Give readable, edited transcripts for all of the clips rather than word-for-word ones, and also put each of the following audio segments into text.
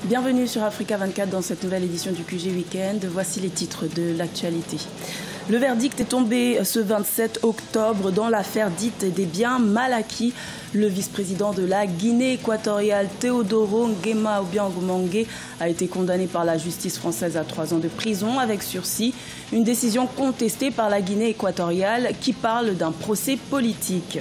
Bienvenue sur Africa 24 dans cette nouvelle édition du QG Weekend. Voici les titres de l'actualité. Le verdict est tombé ce 27 octobre dans l'affaire dite des biens mal acquis. Le vice-président de la Guinée équatoriale, Teodoro Nguema Obiang Nguema, a été condamné par la justice française à 3 ans de prison avec sursis. Une décision contestée par la Guinée équatoriale qui parle d'un procès politique.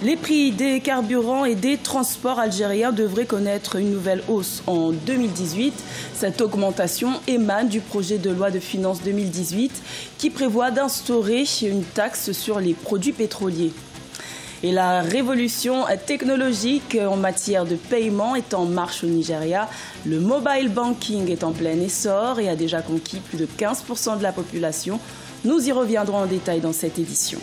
Les prix des carburants et des transports algériens devraient connaître une nouvelle hausse en 2018. Cette augmentation émane du projet de loi de finances 2018 qui prévoit d'instaurer une taxe sur les produits pétroliers. Et la révolution technologique en matière de paiement est en marche au Nigeria. Le mobile banking est en plein essor et a déjà conquis plus de 15% de la population. Nous y reviendrons en détail dans cette édition.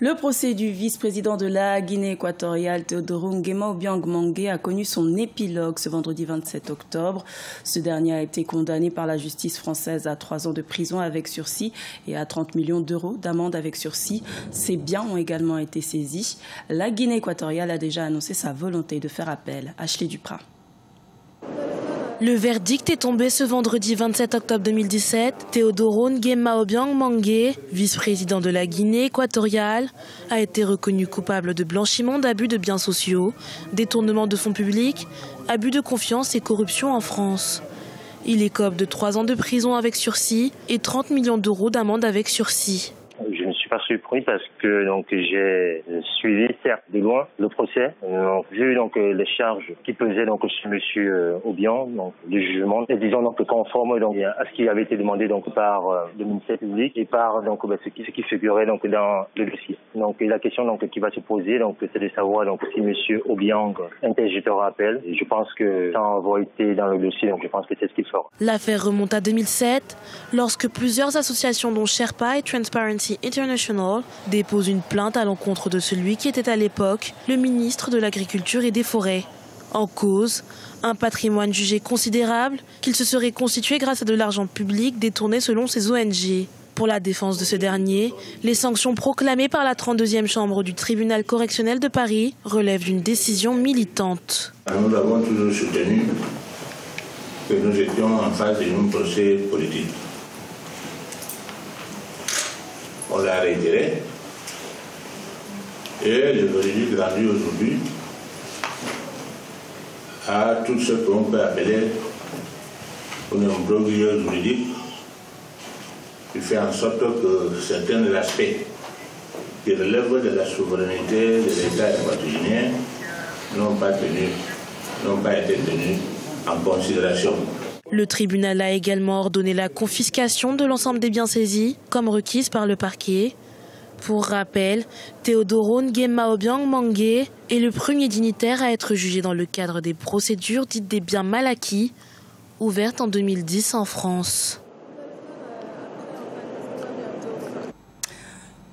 Le procès du vice-président de la Guinée équatoriale, Teodoro Nguema Obiang Nguema, a connu son épilogue ce vendredi 27 octobre. Ce dernier a été condamné par la justice française à 3 ans de prison avec sursis et à 30 millions d'euros d'amende avec sursis. Ses biens ont également été saisis. La Guinée équatoriale a déjà annoncé sa volonté de faire appel. Ashley Duprat. Le verdict est tombé ce vendredi 27 octobre 2017. Teodoro Nguema Obiang Nguema, vice-président de la Guinée équatoriale, a été reconnu coupable de blanchiment d'abus de biens sociaux, détournement de fonds publics, abus de confiance et corruption en France. Il écope de 3 ans de prison avec sursis et 30 millions d'euros d'amende avec sursis. Je ne suis pas surpris parce que j'ai suivi certes de loin le procès. J'ai vu les charges qui pesaient sur monsieur Obiang, le jugement, et disons conforme à ce qui avait été demandé par le ministère public et par ce qui figurait dans le dossier. La question qui va se poser c'est de savoir si monsieur Obiang interjettera appel. Et je pense que sans avoir été dans le dossier, je pense que c'est ce qu'il fera. L'affaire remonte à 2007 lorsque plusieurs associations dont Sherpa et Transparency International dépose une plainte à l'encontre de celui qui était à l'époque le ministre de l'Agriculture et des Forêts. En cause, un patrimoine jugé considérable qu'il se serait constitué grâce à de l'argent public détourné selon ces ONG. Pour la défense de ce dernier, les sanctions proclamées par la 32e chambre du tribunal correctionnel de Paris relèvent d'une décision militante. Nous avons toujours soutenu que nous étions en face d'un procès politique. On l'a réitéré et le verdict rendu aujourd'hui à tout ce qu'on peut appeler un imbroglio juridique qui fait en sorte que certains aspects qui relèvent de la souveraineté de l'État équatorien n'ont pas été tenus en considération. Le tribunal a également ordonné la confiscation de l'ensemble des biens saisis, comme requise par le parquet. Pour rappel, Teodoro Nguema Obiang Nguema est le premier dignitaire à être jugé dans le cadre des procédures dites des biens mal acquis, ouvertes en 2010 en France.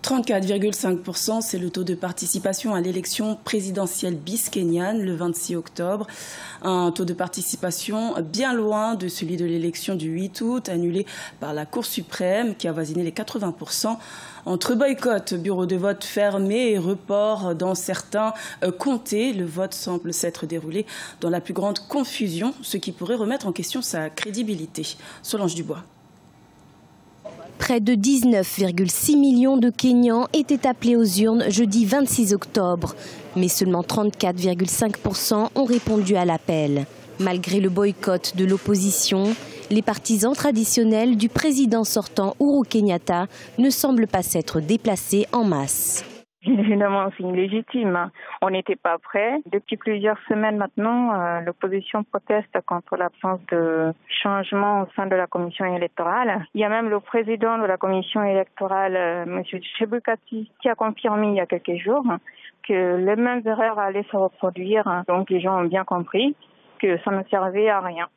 34,5%, c'est le taux de participation à l'élection présidentielle bis-kenyane le 26 octobre. Un taux de participation bien loin de celui de l'élection du 8 août, annulé par la Cour suprême qui a avoisiné les 80%. Entre boycott, bureaux de vote fermés et report dans certains comtés, le vote semble s'être déroulé dans la plus grande confusion, ce qui pourrait remettre en question sa crédibilité. Solange Dubois. Près de 19,6 millions de Kenyans étaient appelés aux urnes jeudi 26 octobre. Mais seulement 34,5% ont répondu à l'appel. Malgré le boycott de l'opposition, les partisans traditionnels du président sortant Uhuru Kenyatta ne semblent pas s'être déplacés en masse. Évidemment, c'est illégitime. On n'était pas prêts. Depuis plusieurs semaines maintenant, l'opposition proteste contre l'absence de changement au sein de la commission électorale. Il y a même le président de la commission électorale, M. Chebukati, qui a confirmé il y a quelques jours que les mêmes erreurs allaient se reproduire. Donc les gens ont bien compris que ça ne servait à rien.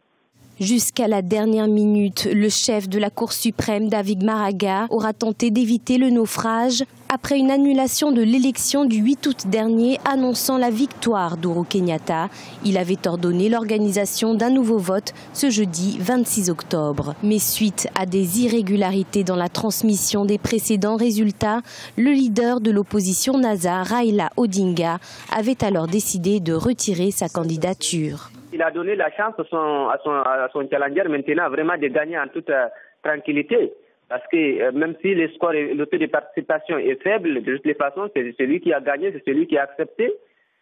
Jusqu'à la dernière minute, le chef de la Cour suprême, David Maraga, aura tenté d'éviter le naufrage après une annulation de l'élection du 8 août dernier annonçant la victoire d'Ouro Kenyatta. Il avait ordonné l'organisation d'un nouveau vote ce jeudi 26 octobre. Mais suite à des irrégularités dans la transmission des précédents résultats, le leader de l'opposition NASA, Raila Odinga, avait alors décidé de retirer sa candidature. Il a donné la chance à son challenger maintenant vraiment de gagner en toute tranquillité. Parce que même si le score et le taux de participation est faible, de toutes les façons, c'est celui qui a gagné, c'est celui qui a accepté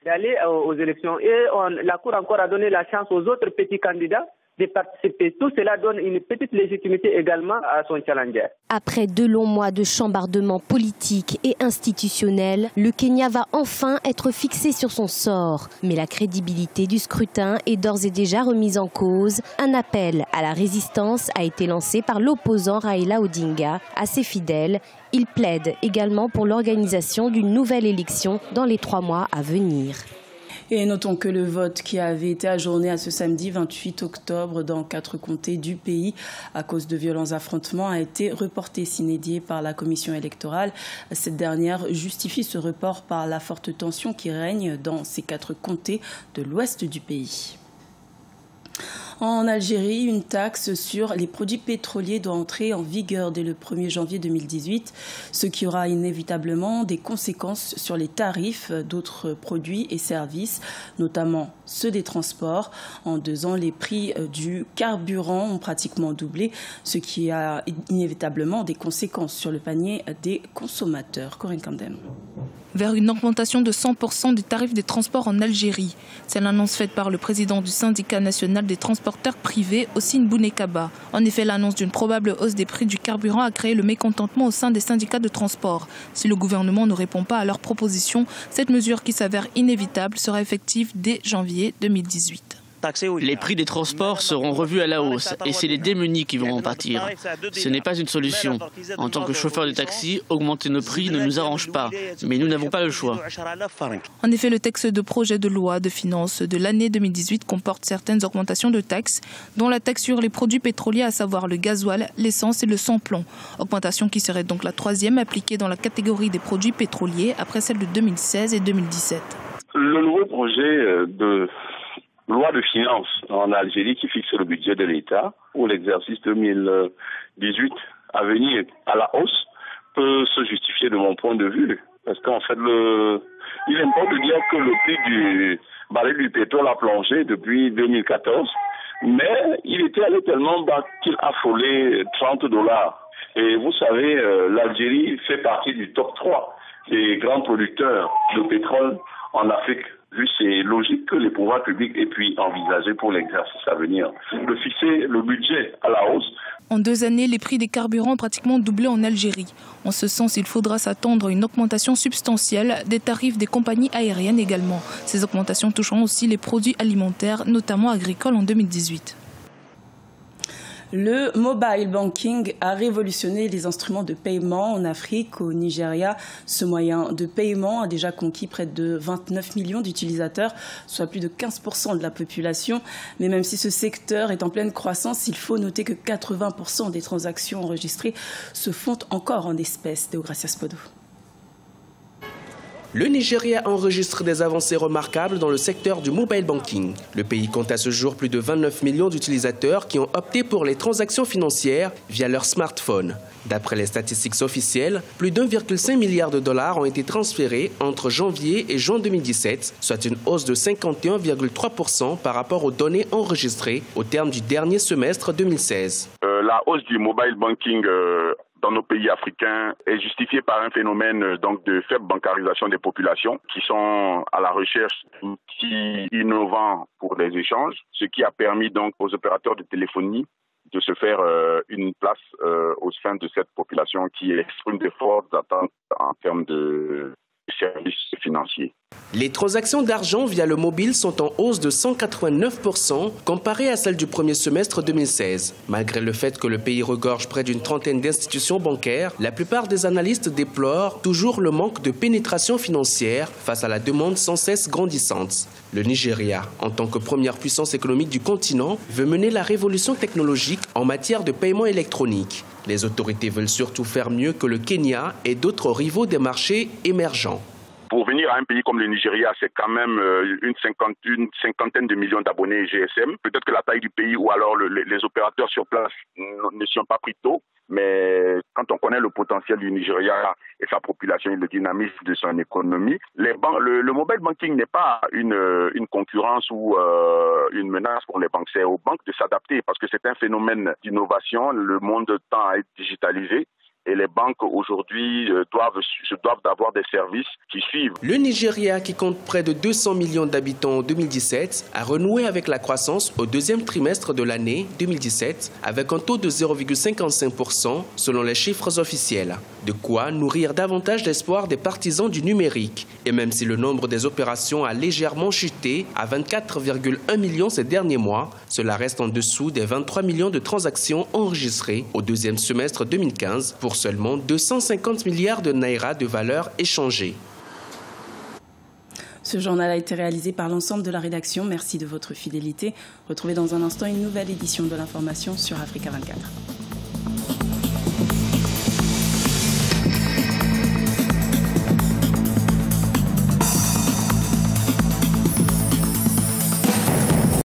d'aller aux élections. Et la Cour encore a donné la chance aux autres petits candidats de participer. Tout cela donne une petite légitimité également à son challenger. Après 2 longs mois de chambardement politique et institutionnel, le Kenya va enfin être fixé sur son sort. Mais la crédibilité du scrutin est d'ores et déjà remise en cause. Un appel à la résistance a été lancé par l'opposant Raila Odinga. À ses fidèles, il plaide également pour l'organisation d'une nouvelle élection dans les 3 mois à venir. Et notons que le vote qui avait été ajourné à ce samedi 28 octobre dans 4 comtés du pays à cause de violents affrontements a été reporté sine die par la commission électorale. Cette dernière justifie ce report par la forte tension qui règne dans ces 4 comtés de l'ouest du pays. En Algérie, une taxe sur les produits pétroliers doit entrer en vigueur dès le 1er janvier 2018, ce qui aura inévitablement des conséquences sur les tarifs d'autres produits et services, notamment ceux des transports. En 2 ans, les prix du carburant ont pratiquement doublé, ce qui a inévitablement des conséquences sur le panier des consommateurs. Corinne Kandem. Vers une augmentation de 100% des tarifs des transports en Algérie. C'est l'annonce faite par le président du syndicat national des transporteurs privés, Hossein Bounekaba. En effet, l'annonce d'une probable hausse des prix du carburant a créé le mécontentement au sein des syndicats de transport. Si le gouvernement ne répond pas à leurs propositions, cette mesure qui s'avère inévitable sera effective dès janvier 2018. Les prix des transports seront revus à la hausse et c'est les démunis qui vont en pâtir. Ce n'est pas une solution. En tant que chauffeur de taxi, augmenter nos prix ne nous arrange pas, mais nous n'avons pas le choix. En effet, le texte de projet de loi de finances de l'année 2018 comporte certaines augmentations de taxes, dont la taxe sur les produits pétroliers, à savoir le gasoil, l'essence et le sans-plomb. Augmentation qui serait donc la 3e appliquée dans la catégorie des produits pétroliers après celle de 2016 et 2017. Le nouveau projet de loi de finances en Algérie qui fixe le budget de l'État pour l'exercice 2018 à venir à la hausse peut se justifier de mon point de vue. Parce qu'en fait, il importe de dire que le prix du baril du pétrole a plongé depuis 2014, mais il était allé tellement bas qu'il a frôlé $30. Et vous savez, l'Algérie fait partie du top 3 des grands producteurs de pétrole en Afrique. Vu, c'est logique que les pouvoirs publics aient pu envisager pour l'exercice à venir de fixer le budget à la hausse. En 2 années, les prix des carburants ont pratiquement doublé en Algérie. En ce sens, il faudra s'attendre à une augmentation substantielle des tarifs des compagnies aériennes également. Ces augmentations toucheront aussi les produits alimentaires, notamment agricoles en 2018. Le mobile banking a révolutionné les instruments de paiement en Afrique. Au Nigeria, ce moyen de paiement a déjà conquis près de 29 millions d'utilisateurs, soit plus de 15% de la population. Mais même si ce secteur est en pleine croissance, il faut noter que 80% des transactions enregistrées se font encore en espèces. Deogracias Podo. Le Nigeria enregistre des avancées remarquables dans le secteur du mobile banking. Le pays compte à ce jour plus de 29 millions d'utilisateurs qui ont opté pour les transactions financières via leur smartphone. D'après les statistiques officielles, plus d'1,5 milliard de dollars ont été transférés entre janvier et juin 2017, soit une hausse de 51,3% par rapport aux données enregistrées au terme du dernier semestre 2016. La hausse du mobile banking dans nos pays africains est justifiée par un phénomène donc de faible bancarisation des populations qui sont à la recherche d'outils innovants pour les échanges, ce qui a permis donc aux opérateurs de téléphonie de se faire une place au sein de cette population qui exprime de fortes attentes en termes de services financiers. Les transactions d'argent via le mobile sont en hausse de 189% comparé à celles du premier semestre 2016. Malgré le fait que le pays regorge près d'une trentaine d'institutions bancaires, la plupart des analystes déplorent toujours le manque de pénétration financière face à la demande sans cesse grandissante. Le Nigeria, en tant que première puissance économique du continent, veut mener la révolution technologique en matière de paiement électronique. Les autorités veulent surtout faire mieux que le Kenya et d'autres rivaux des marchés émergents. Pour venir à un pays comme le Nigeria, c'est quand même une cinquantaine de millions d'abonnés GSM. Peut-être que la taille du pays ou alors les opérateurs sur place ne sont pas pris tôt. Mais quand on connaît le potentiel du Nigeria et sa population et le dynamisme de son économie, le mobile banking n'est pas une concurrence ou une menace pour les banques. C'est aux banques de s'adapter parce que c'est un phénomène d'innovation. Le monde tend à être digitalisé. Et les banques aujourd'hui doivent d'avoir des services qui suivent. Le Nigeria, qui compte près de 200 millions d'habitants en 2017, a renoué avec la croissance au deuxième trimestre de l'année 2017 avec un taux de 0,55% selon les chiffres officiels. De quoi nourrir davantage d'espoir des partisans du numérique. Et même si le nombre des opérations a légèrement chuté à 24,1 millions ces derniers mois, cela reste en dessous des 23 millions de transactions enregistrées au deuxième semestre 2015 pour seulement 250 milliards de naira de valeur échangée. Ce journal a été réalisé par l'ensemble de la rédaction. Merci de votre fidélité. Retrouvez dans un instant une nouvelle édition de l'information sur Africa 24.